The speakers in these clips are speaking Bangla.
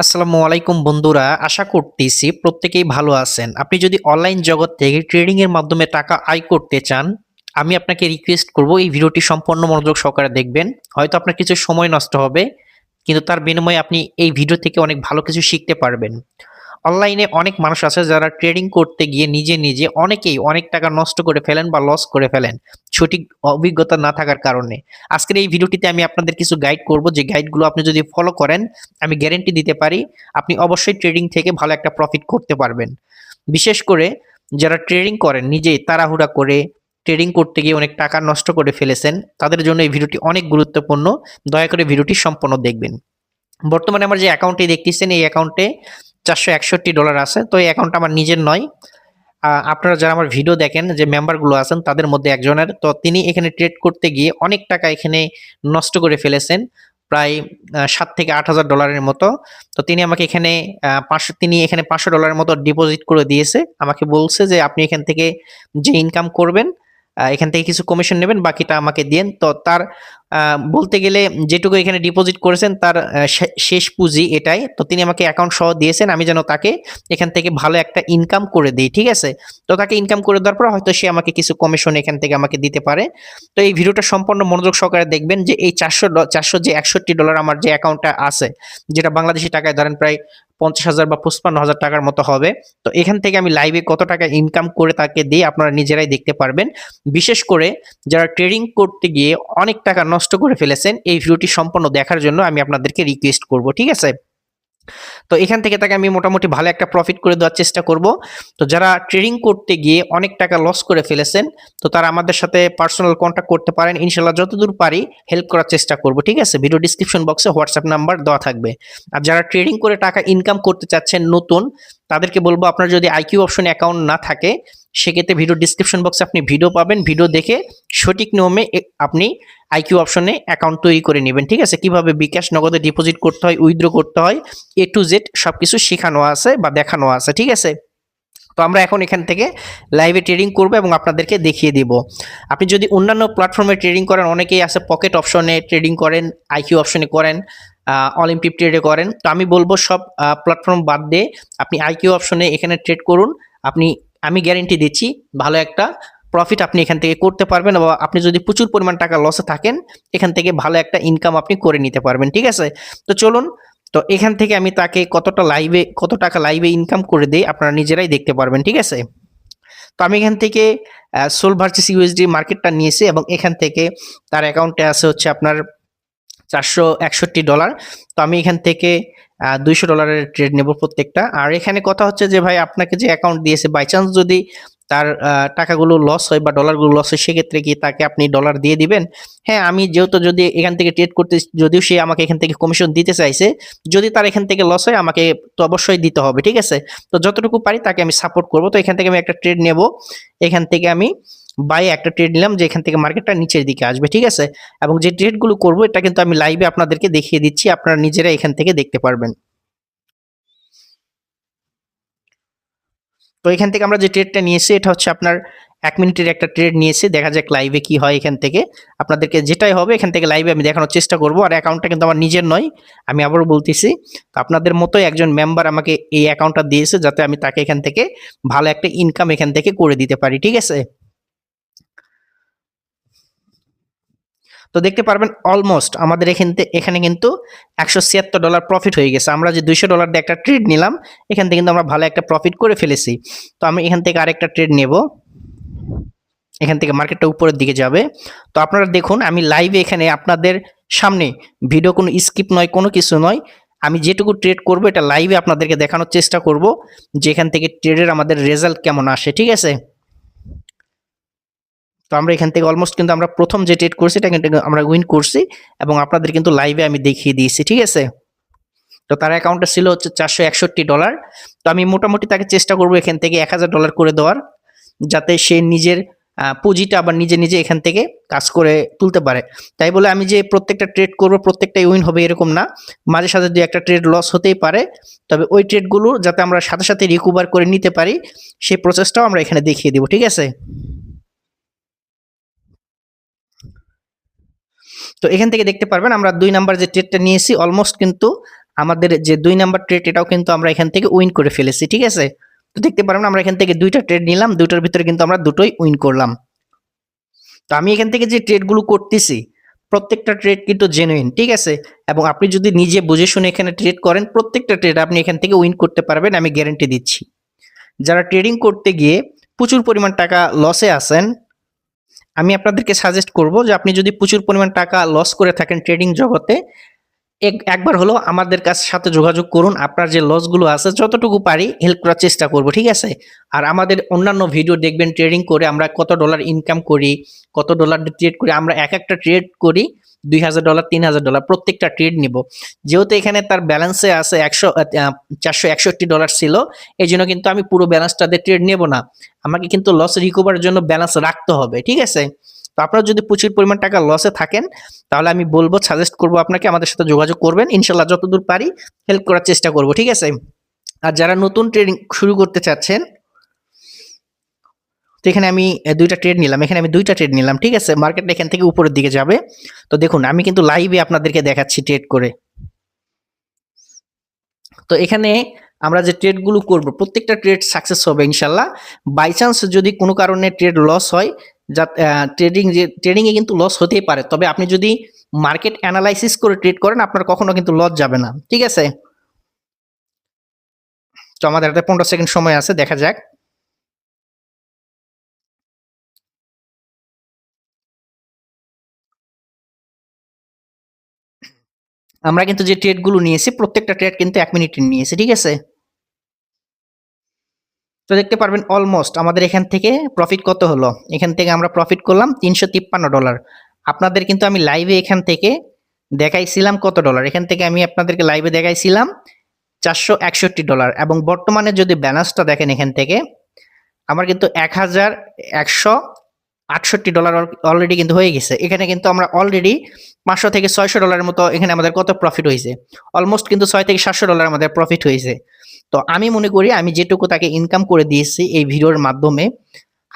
আসসালামু আলাইকুম বন্ধুরা, আশা করতেছি প্রত্যেকেই ভালো আছেন। আপনি যদি অনলাইন জগৎ থেকে ট্রেডিং এর মাধ্যমে টাকা আয় করতে চান, আমি আপনাকে রিকোয়েস্ট করব এই ভিডিওটি সম্পূর্ণ মনোযোগ সহকারে দেখবেন। হয়তো আপনার কিছু সময় নষ্ট হবে, কিন্তু তার বিনিময়ে আপনি এই ভিডিও থেকে অনেক ভালো কিছু শিখতে পারবেন। অনলাইনে অনেক মানুষ আছে যারা ট্রেডিং করতে গিয়ে নিজে নিজে অনেকেই অনেক টাকা নষ্ট করে ফেলেন বা লস করে ফেলেন সঠিক অভিজ্ঞতা না থাকার কারণে। আজকের এই ভিডিওটিতে আমি আপনাদের কিছু গাইড করব, যে গাইডগুলো আপনি যদি ফলো করেন আমি গ্যারেন্টি দিতে পারি আপনি অবশ্যই ট্রেডিং থেকে ভালো একটা প্রফিট করতে পারবেন। বিশেষ করে যারা ট্রেডিং করেন নিজেই তাড়াহুড়া করে ট্রেডিং করতে গিয়ে অনেক টাকা নষ্ট করে ফেলেছেন, তাদের জন্য এই ভিডিওটি অনেক গুরুত্বপূর্ণ। দয়া করে ভিডিওটি সম্পূর্ণ দেখবেন। বর্তমানে আমার যে অ্যাকাউন্টটি দেখতেছেন এই অ্যাকাউন্টে $461 আছে। তো এই অ্যাকাউন্টটা আমার নিজের নয়। আপনারা যারা আমার ভিডিও দেখেন যে মেম্বারগুলো আছেন তাদের মধ্যে একজনের। তো তিনি এখানে ট্রেড করতে গিয়ে অনেক টাকা এখানে নষ্ট করে ফেলেছেন। প্রায় $7,000 থেকে $8,000 মতো। তো তিনি আমাকে এখানে $500 মতো ডিপোজিট করে দিয়েছে। আমাকে বলছে যে আপনি এখান থেকে যে ইনকাম করবেন এখান থেকে কিছু কমিশন নেবেন, বাকিটা আমাকে দিয়েন। তো তার বলতে গেলে যেটুকু এখানে ডিপোজিট করেছেন তার শেষ পুঁজি এটাই। তো তিনি আমাকে অ্যাকাউন্ট সহ দিয়েছেন, আমি যেন তাকে এখান থেকে ভালো একটা ইনকাম করে দিই, ঠিক আছে? তো তাকে ইনকাম করে দেওয়ার পর হয়তো সে আমাকে কিছু কমিশন এখান থেকে আমাকে দিতে পারে। তো এই ভিডিওটা সম্পূর্ণ মনোযোগ সহকারে দেখবেন যে এই 400 যে $61 আমার যে অ্যাকাউন্টটা আছে, যেটা বাংলাদেশি টাকায় ধরেন প্রায় 50,000 বা 55,000 টাকার মতো হবে। তো এখান থেকে আমি লাইভে কত টাকা ইনকাম করে তাকে দিই আপনারা নিজেরাই দেখতে পারবেন। বিশেষ করে যারা ট্রেডিং করতে গিয়ে অনেক টাকা নষ্ট করে ফেলেছেন, এই ভিডিওটি সম্পূর্ণ দেখার জন্য আমি আপনাদেরকে রিকোয়েস্ট করব, ঠিক আছে? তো এখান থেকে তাকে আমি মোটামুটি ভালো একটা প্রফিট করে দেওয়ার চেষ্টা করব। তো যারা ট্রেডিং করতে গিয়ে অনেক টাকা লস করে ফেলেছেন, তো তারা আমাদের সাথে পার্সোনাল কন্ট্যাক্ট করতে পারেন। ইনশাআল্লাহ যতদূর পারি হেল্প করার চেষ্টা করব, ঠিক আছে? ভিডিও ডিসক্রিপশন বক্সে হোয়াটসঅ্যাপ নাম্বার দেওয়া থাকবে। আর যারা ট্রেডিং করে টাকা ইনকাম করতে চাচ্ছেন নতুন, তাদেরকে বলবো আপনার যদি আইকিউ অপশনে অ্যাকাউন্ট না থাকে, সেক্ষেত্রে ভিডিও ডিসক্রিপশন বক্সে আপনি ভিডিও পাবেন। ভিডিও দেখে সঠিক নিয়মে আপনি আইকিউ অপশনে অ্যাকাউন্ট তৈরি করে নেবেন, ঠিক আছে? কিভাবে বিকাশ নগদে ডিপোজিট করতে হয়, উইথড্র করতে হয়, এ টু জেড সবকিছু শেখানো আছে বা দেখানো আছে, ঠিক আছে? তো আমরা এখন এখান থেকে লাইভে ট্রেডিং করব এবং আপনাদেরকে দেখিয়ে দিব। আপনি যদি অন্যান্য প্ল্যাটফর্মে ট্রেডিং করেন, অনেকেই আছে পকেট অপশনে ট্রেডিং করেন, আইকিউ অপশনে করেন, অলিম্পিক ট্রেডে করেন। তো আমি বলবো সব প্ল্যাটফর্ম বাদ দিয়ে আপনি আইকিউ অপশনে এখানে ট্রেড করুন। আমি গ্যারেন্টি দিচ্ছি ভালো একটা প্রফিট আপনি এখান থেকে করতে পারবেন, এবং আপনি যদি প্রচুর পরিমাণ টাকা লসে থাকেন এখান থেকে ভালো একটা ইনকাম আপনি করে নিতে পারবেন, ঠিক আছে? তো চলুন, তো এখান থেকে আমি তাকে কত টাকা লাইভে ইনকাম করে দেই আপনারা নিজেরাই দেখতে পারবেন, ঠিক আছে? তো আমি এখান থেকে সোল ভার্সেস ইউএসডি মার্কেটটা নিয়েছি এবং এখান থেকে তার অ্যাকাউন্টে আছে হচ্ছে আপনার $461। তো আমি এখান থেকে $200 ট্রেড নেব প্রত্যেকটা। আর এখানে কথা হচ্ছে যে ভাই আপনাকে যে অ্যাকাউন্ট দিয়েছে বাই চান্স যদি তার টাকাগুলো লস হয় বা ডলারগুলো লস হয়, সেক্ষেত্রে কি তাকে আপনি ডলার দিয়ে দিবেন? হ্যাঁ, আমি যেহেতু যদি এখান থেকে ট্রেড করতে, যদিও সে আমাকে এখান থেকে কমিশন দিতে চাইছে, যদি তার এখান থেকে লস হয় আমাকে তো অবশ্যই দিতে হবে, ঠিক আছে? তো যতটুকু পারি তাকে আমি সাপোর্ট করব। তো এখান থেকে আমি একটা ট্রেড নেব। এখান থেকে আমি বাই একটা ট্রেড নিলাম যে এখান থেকে মার্কেটটা নিচের দিকে আসবে, ঠিক আছে? এবং যে ট্রেডগুলো করবো এটা কিন্তু আমি লাইভে আপনাদেরকে দেখিয়ে দিচ্ছি, আপনারা নিজেরা এখান থেকে দেখতে পারবেন। তো এখান থেকে আমরা যে ট্রেডটা নিয়েছি এটা হচ্ছে আপনার 1 মিনিটের একটা ট্রেড নিয়েছি। দেখা যাক লাইভে কি হয় এখান থেকে। আপনাদেরকে যেটাই হবে এখান থেকে লাইভে আমি দেখানোর চেষ্টা করব। আর অ্যাকাউন্টটা কিন্তু আমার নিজের নয়। আমি আবারও বলতেছি। তো আপনাদের মতোই একজন মেম্বার আমাকে এই অ্যাকাউন্টটা দিয়েছে যাতে আমি তাকে এখান থেকে ভালো একটা ইনকাম এখান থেকে করে দিতে পারি, ঠিক আছে? তো দেখতে পারবেন অলমোস্ট আমাদের এখানে কিন্তু $176 প্রফিট হয়ে গেছে। আমরা যে $200 দিয়ে একটা ট্রেড নিলাম, এখান থেকে কিন্তু আমরা ভালো একটা প্রফিট করে ফেলেছি। তো আমি এখান থেকে আরেকটা ট্রেড নেব। এখান থেকে মার্কেটটা উপরের দিকে যাবে। তো আপনারা দেখুন আমি লাইভে এখানে আপনাদের সামনে, ভিডিও কোনো স্কিপ নয়, কোনো কিছু নয়। আমি যেটুকু ট্রেড করব এটা লাইভে আপনাদেরকে দেখানোর চেষ্টা করব যে এখান থেকে ট্রেডের আমাদের রেজাল্ট কেমন আসে, ঠিক আছে? তো আমরা এখান থেকে অলমোস্ট কিন্তু আমরা প্রথম যে ট্রেড করছি এটা কিন্তু আমরা উইন করছি এবং আপনাদের কিন্তু লাইভে আমি দেখিয়ে দিয়েছি, ঠিক আছে? তো তার অ্যাকাউন্টে ছিল হচ্ছে $461। তো আমি মোটামুটি তাকে চেষ্টা করব এখান থেকে $1000 করে দেওয়ার, যাতে সে নিজের পুঁজিটা আবার নিজে এখান থেকে কাজ করে তুলতে পারে। তাই বলে আমি যে প্রত্যেকটা ট্রেড করব প্রত্যেকটাই উইন হবে এরকম না। মাঝে সাঝে দুই একটা ট্রেড লস হতেই পারে। তবে ওই ট্রেডগুলো যাতে আমরা সাথে রিকভার করে নিতে পারি সেই প্রসেসটাও আমরা এখানে দেখিয়ে দেব, ঠিক আছে? তো এখান থেকে দেখতে পারবেন আমরা 2 নাম্বার যে ট্রেডটা নিয়েছি অলমোস্ট কিন্তু আমাদের যে 2 নাম্বার ট্রেড এটাও কিন্তু আমরা এখান থেকে উইন করে ফেলেছি, ঠিক আছে? তো দেখতে পারবেন আমরা এখান থেকে 2টা ট্রেড নিলাম, 2টার ভিতরে কিন্তু আমরা দুটোই উইন করলাম। তো আমি এখান থেকে যে ট্রেডগুলো করতেছি প্রত্যেকটা ট্রেড কিন্তু জেনুইন, ঠিক আছে? এবং আপনি যদি নিজে বুঝে শুনে এখানে ট্রেড করেন প্রত্যেকটা ট্রেড আপনি এখান থেকে উইন করতে পারবেন, আমি গ্যারান্টি দিচ্ছি। যারা ট্রেডিং করতে গিয়ে প্রচুর পরিমাণ টাকা লসে আছেন, আমি আপনাদেরকে সাজেস্ট করব যে আপনি যদি প্রচুর পরিমাণ টাকা লস করে থাকেন ট্রেডিং জগতে, একবার হলো আমাদের সাথে যোগাযোগ করুন। আপনার যে লসগুলো আছে যতটুকু পারি হেল্প করার চেষ্টা করব, ঠিক আছে? আর আমাদের অন্যান্য ভিডিও দেখবেন ট্রেডিং করে আমরা কত ডলার ইনকাম করি, কত ডলার ট্রেড করি। আমরা এক একটা ট্রেড করি $2000, $3000, প্রত্যেকটা ট্রেড নিব। যেহেতু এখানে তার ব্যালেন্সে আছে 461 ডলার ছিল, এই জন্য কিন্তু আমি পুরো ব্যালেন্সটা দিয়ে ট্রেড নেব না। আমাকে কিন্তু লস রিকভারের জন্য ব্যালেন্স রাখতে হবে, ঠিক আছে? তো আপনারা যদি প্রচুর পরিমাণ টাকা লসে থাকেন তাহলে আমি বলবো, সাজেস্ট করবো আপনাকে আমাদের সাথে যোগাযোগ করবেন। ইনশাল্লাহ যতদূর পারি হেল্প করার চেষ্টা করব, ঠিক আছে? আর যারা নতুন ট্রেডিং শুরু করতে চাচ্ছেন, তো এখানে আমি 2টা ট্রেড নিলাম, এখানে আমি 2টা ট্রেড নিলাম, ঠিক আছে? মার্কেটটা এখান থেকে উপরের দিকে যাবে। তো দেখুন আমি কিন্তু লাইভে আপনাদেরকে দেখাচ্ছি ট্রেড করে। তো এখানে আমরা যে ট্রেডগুলো করব প্রত্যেকটা ট্রেড সাকসেস হবে ইনশাল্লাহ। বাই চান্স যদি কোনো কারণে ট্রেড লস হয়, যা ট্রেডিংয়ে কিন্তু লস হতেই পারে, তবে আপনি যদি মার্কেট অ্যানালাইসিস করে ট্রেড করেন আপনার কখনো কিন্তু লস যাবে না, ঠিক আছে? তো আমাদের হাতে 15 সেকেন্ড সময় আছে, দেখা যাক। আমরা কিন্তু যে ট্রেডগুলো নিয়েছি প্রত্যেকটা ট্রেড কিন্তু 1 মিনিটের নিয়েছি, ঠিক আছে? তো দেখতে পারবেন অলমোস্ট আমাদের এখান থেকে প্রফিট কত হলো। এখান থেকে আমরা প্রফিট করলাম $353। আপনাদের কিন্তু আমি লাইভে এখান থেকে দেখাইছিলাম কত ডলার, এখান থেকে আমি আপনাদেরকে লাইভে দেখাইছিলাম $461। এবং বর্তমানে যদি ব্যালেন্সটা দেখেন এখান থেকে আমার কিন্তু $1168 অলরেডি কিন্তু হয়ে গেছে। এখানে কিন্তু আমরা অলরেডি $500 থেকে $600 মতো এখানে আমাদের কত প্রফিট হয়েছে, অলমোস্ট কিন্তু $600 থেকে $700 আমাদের প্রফিট হয়েছে। তো আমি মনে করি আমি যেটুকু তাকে ইনকাম করে দিয়েছি এই ভিডিওর মাধ্যমে,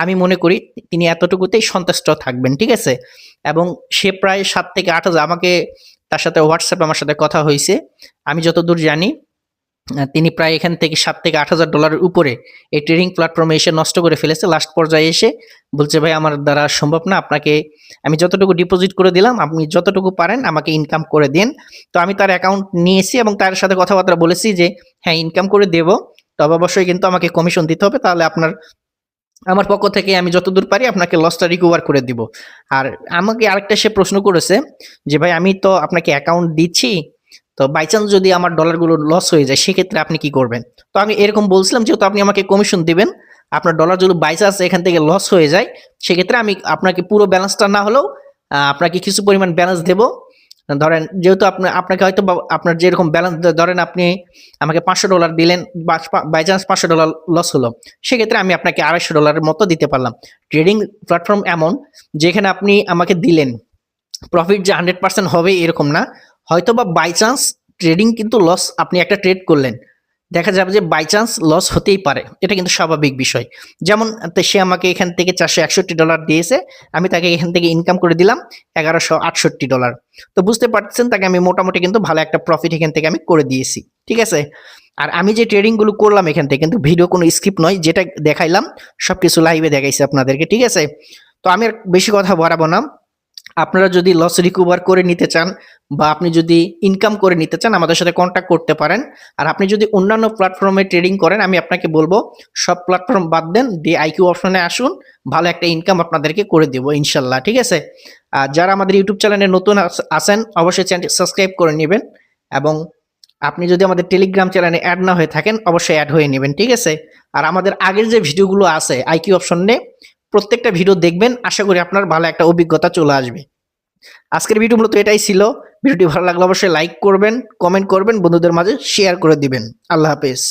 আমি মনে করি তিনি এতটুকুতেই সন্তুষ্ট থাকবেন, ঠিক আছে? এবং সে প্রায় 7 থেকে 8 হাজার, আমাকে তার সাথে হোয়াটসঅ্যাপে আমার সাথে কথা হয়েছে, আমি যতদূর জানি তিনি প্রায় এখান থেকে $7,000 থেকে $8,000 উপরে এই ট্রেডিং প্ল্যাটফর্মে এসে নষ্ট করে ফেলেছে। লাস্ট পর্যায়ে এসে বলছে ভাই আমার দ্বারা সম্ভব না, আপনাকে আমি যতটুকু ডিপোজিট করে দিলাম আপনি যতটুকু পারেন আমাকে ইনকাম করে দিন। তো আমি তার অ্যাকাউন্ট নিয়েছি এবং তার সাথে কথাবার্তা বলেছি যে হ্যাঁ ইনকাম করে দেব, তবে অবশ্যই কিন্তু আমাকে কমিশন দিতে হবে, তাহলে আমার পক্ষ থেকে আমি যতদূর পারি আপনাকে লসটা রিকভার করে দিব। আর আমাকে আরেকটা সে প্রশ্ন করেছে যে ভাই আমি তো আপনাকে অ্যাকাউন্ট দিচ্ছি, তো বাই চান্স যদি আমার ডলারগুলো লস হয়ে যায় সেক্ষেত্রে আপনি কি করবেন? তো আমি এরকম বলছিলাম যেহেতু আপনি আমাকে কমিশন দিবেন, আপনার ডলার যদি বাই চান্স এখান থেকে লস হয়ে যায় সেক্ষেত্রে আমি আপনাকে পুরো ব্যালেন্সটা না হলেও আপনাকে কিছু পরিমাণ ব্যালেন্স দেব। ধরেন যেহেতু আপনাকে হয়তো আপনার যেরকম ব্যালেন্স, ধরেন আপনি আমাকে $500 দিলেন, বাই চান্স $500 লস হলো, সেক্ষেত্রে আমি আপনাকে $250 মতো দিতে পারলাম। ট্রেডিং প্ল্যাটফর্ম এমন যেখানে আপনি আমাকে দিলেন, প্রফিট যে 100% হবে এরকম না, হয়তো বা বাই চান্স ট্রেডিং কিন্তু লস, আপনি একটা ট্রেড করলেন দেখা যাবে যে বাই চান্স লস হতেই পারে, এটা কিন্তু স্বাভাবিক বিষয়। যেমন সে আমাকে এখান থেকে $461 দিয়েছে, আমি তাকে এখান থেকে ইনকাম করে দিলাম $1168। তো বুঝতে পারছেন তাকে আমি মোটামুটি কিন্তু ভালো একটা প্রফিট এখান থেকে আমি করে দিয়েছি, ঠিক আছে? আর আমি যে ট্রেডিংগুলো করলাম এখান থেকে কিন্তু ভিডিও কোনো স্কিপ নয়, যেটা দেখাইলাম সবকিছু লাইভে দেখাইছি আপনাদেরকে, ঠিক আছে? তো আমি আর বেশি কথা বাড়াবো না। আপনারা যদি লস রিকভার করে নিতে চান বা আপনি যদি ইনকাম করে নিতে চান আমাদের সাথে কন্ট্যাক্ট করতে পারেন। আর আপনি যদি অন্যান্য প্ল্যাটফর্মে ট্রেডিং করেন আমি আপনাকে বলবো সব প্ল্যাটফর্ম বাদ দেন, দিয়ে আইকিউ অপশনে আসুন, ভালো একটা ইনকাম আপনাদেরকে করে দেবো ইনশাল্লাহ, ঠিক আছে? আর যারা আমাদের ইউটিউব চ্যানেলে নতুন আছেন অবশ্যই চ্যানেলটি সাবস্ক্রাইব করে নেবেন, এবং আপনি যদি আমাদের টেলিগ্রাম চ্যানেলে অ্যাড না হয়ে থাকেন অবশ্যই অ্যাড হয়ে নেবেন, ঠিক আছে? আর আমাদের আগের যে ভিডিওগুলো আছে আইকিউ অপশনে প্রত্যেকটা ভিডিও দেখবেন, আশা করি আপনার ভালো একটা অভিজ্ঞতা চলে আসবে। আজকের ভিডিও মূলত এটাই ছিল। ভিডিওটি ভালো লাগলে অবশ্যই লাইক করবেন, কমেন্ট করবেন, বন্ধুদের মাঝে শেয়ার করে দিবেন। আল্লাহ হাফেজ।